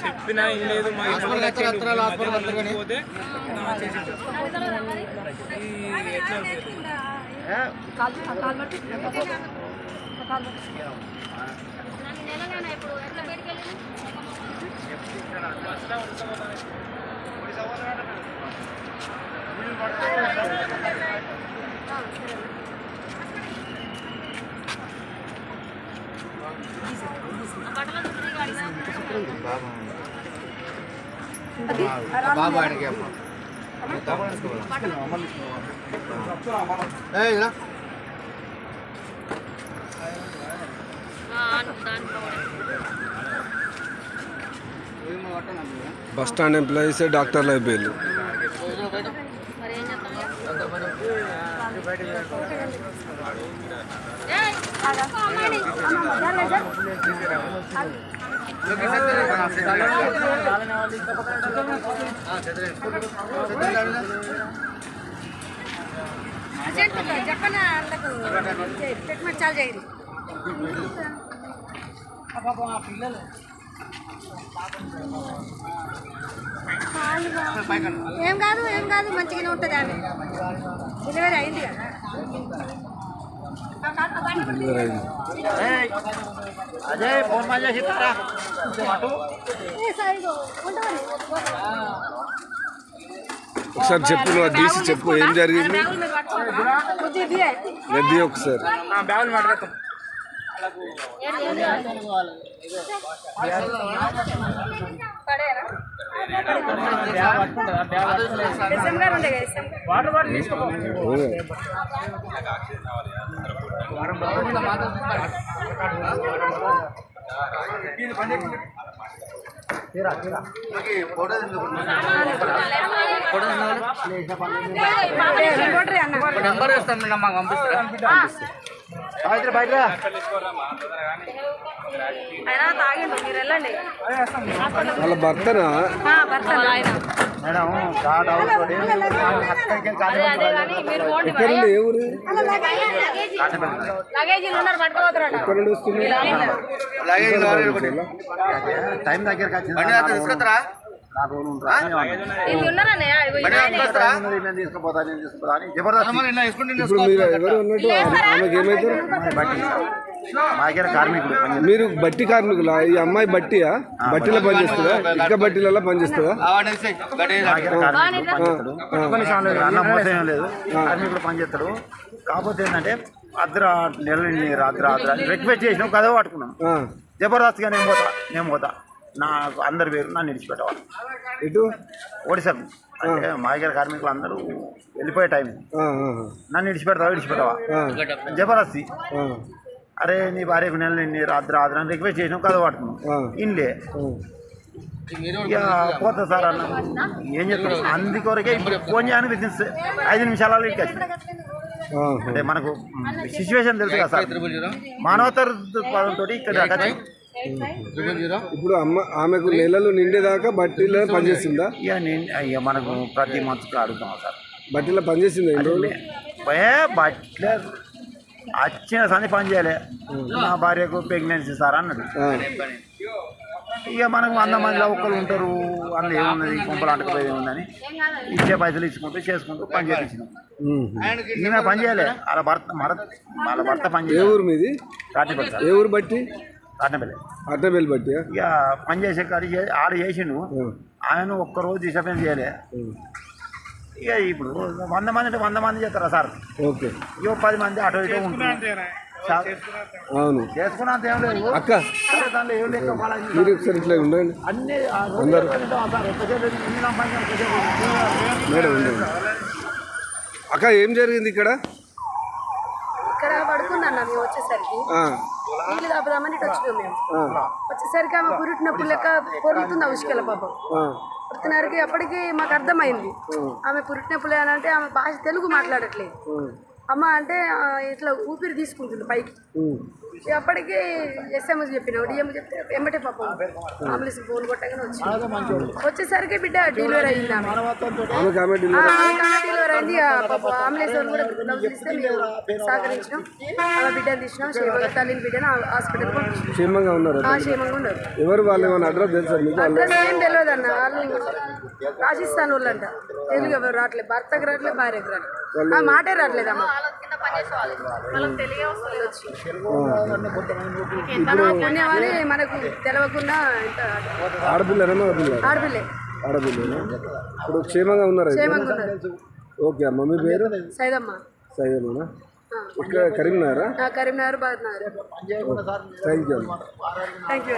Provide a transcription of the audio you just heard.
చెప్పినా ఏం లేదు పోతే బాబా ఆయనకి అమ్మ బస్ స్టాండ్ ఎంప్లాయీస్ డాక్టర్లు అయిపోయారు. చెప్పనా ట్రీట్మెంట్ చాలా చేయరు ఏం కాదు మంచిగానే ఉంటుంది ఆమె డెలివరీ అయింది కదా. అదే ఫోన్ మళ్ళీ చెప్తారా ఒకసారి చెప్పు, నువ్వు డీసీ చెప్పు ఏం జరిగింది. నది ఒకసారి బ్యాగులు మాట్లాడతాం. నెంబర్ ఇస్తాం మాకు పంపిస్తారా? బయట వాళ్ళ భర్తనా? మేడం ఎక్కడ నుండి ఏ ఊరు? ఎక్కడ నుండి వస్తుంది? టైం దగ్గరకు వచ్చింది తీసుకొస్తారా? తీసుకుపోతా అని ఇప్పుడు మీరు ఎవరు ఉన్నట్టు ఆమెకి ఏమవుతారు? మాకేర కార్మికుడు. మీరు బట్టి కార్మికులా? ఈ అమ్మాయి బట్టియా? బట్టిలో పనిచేస్తుందా? ఇక్క బట్టిలలో పనిచేస్తుందా? అన్న మోసం ఏం లేదు, కార్మికుడు పనిచేస్తాడు. కాకపోతే ఏంటంటే నెల రాత్రి రిక్వెస్ట్ చేసినాం, కదవ పట్టుకున్నాం. జబర్దస్త్గా నేను పోతా నాకు అందరి పేరు నన్ను విడిచిపెట్టవాలి. ఇటు ఒడిశాకు అంటే మాయగారి కార్మికులు అందరూ వెళ్ళిపోయే టైం, నన్ను విడిచిపెట్టవా జబర్దస్తి. అరే నీ భార్యకు నెల నిన్ను రాత్రి అని రిక్వెస్ట్ చేసినాం, కథ పడుతున్నాం. ఇన్లే ఇక పోతా సార్ అన్న ఏం చెప్తాం. అందుకొరకే ఇప్పుడు ఫోన్ చేయడానికి విత్ 5 నిమిషాలలో ఇంటికి వచ్చింది. అంటే మనకు సిచ్యువేషన్ తెలుసు కదా సార్, మానవతా పదంతో ఇక్కడ. ఇప్పుడు ఆమెకు నెలలు నిండేదాకా బట్టీలో పనిచేస్తుందా? ఇక మనకు ప్రతి మంత్కి అడుగుతాం సార్. బట్టీలో పనిచేసిందా ఎన్ని రోజులు? బట్టలే వచ్చిన సంది పని చేయలే. నా భార్యకు ప్రెగ్నెన్సీ సార్ అన్నాడు. ఇక మనకు 100 మందిలో ఒక్కరు ఉంటారు, అందులో ఏమున్నది కుంపలు అంటకపోయేది ఉందని ఇచ్చే పైసలు ఇచ్చుకుంటూ చేసుకుంటూ పని చేయించినాం. ఈమె పని చేయలే, వాళ్ళ భర్త పని చేయలే. ఏ ఊరు మీది? కాటిపల్లి సార్. ఏ ఊరు బట్టి? కాటనపల్లి. అట్టబెల్లి బట్టి. ఇక పని చేసే కాడికి ఆడ చేసిండు, ఆయన ఒక్కరోజు డిస్టర్బెన్స్ చేయలే. ఇక ఇప్పుడు 100 మంది అంటే 100 మంది చేస్తారా సార్? ఓకే. ఇక 10 మంది అటు ఇటు ఉంటుంది. అవును, చేసుకున్నంత ఏం లేదు అక్క. దాంట్లో ఏం లేక మీరు ఒకసారి ఇట్లా ఉండండి అన్ని మేడం ఉండండి. అక్క ఏం జరిగింది ఇక్కడ? ఇక్కడ పడుకుందన్న మేము వచ్చేసరికి నీళ్ళు తాపుదామని ఇటు వచ్చినాం. మేము వచ్చేసరికి ఆమె పురిటినప్పుడు లెక్క పొరుగుతుంది ఉసుకెళ్ళ పాపం. పుట్టినరికి అప్పటికి మాకు అర్థమైంది ఆమె పురిటినప్పులే అని. అంటే ఆమె భాష తెలుగు మాట్లాడట్లేదు. అమ్మ అంటే ఇట్లా ఊపిరి తీసుకుంటుంది పైకి. ఇక అప్పటికి ఎస్ఎంఎస్ చెప్పిన డిఎం చెప్తే ఎమ్మటే పాపం అంబులెన్స్ ఫోన్ కొట్టగానే వచ్చేసరికి బిడ్డ డెలివరీ అయింది. ఆమె డెలివరీ అయింది. పాపం అంబులెన్స్ వాళ్ళు కూడా గ్లౌజ్ ఇస్తే మేము సహకరించినాం. ఆమె బిడ్డను తీసినాం. క్షేమంగా తల్లిని బిడ్డను హాస్పిటల్ పంపించాం. క్షేమంగా ఉన్నారు. క్షేమంగా ఉన్నారు. ఎవరు వాళ్ళు ఏమైనా అడ్రస్ తెలుసా మీకు? అడ్రస్ ఏం తెలియదు అన్న. వాళ్ళు రాజస్థాన్ వాళ్ళంట. తెలుగు ఎవరు రావట్లేదు. భర్తకు రావట్లేదు, భార్యకు రావట్లేదు. ఆ మాటే రావట్లేదు అమ్మ. పుణ్యమని మనకు తెలవకుండా ఆడపిల్లనే ఆడపిల్లే. ఆడపిల్లనా? ఇప్పుడు క్షేమంగా ఉన్నారు. క్షేమంగా ఉన్నారు. ఓకే అమ్మ, మీ పేరు? సైదమ్మ. సైదమ్మనా? ఇక్కడ Karimnagar? Karimnagar, Badnagar. Thank you. Thank you.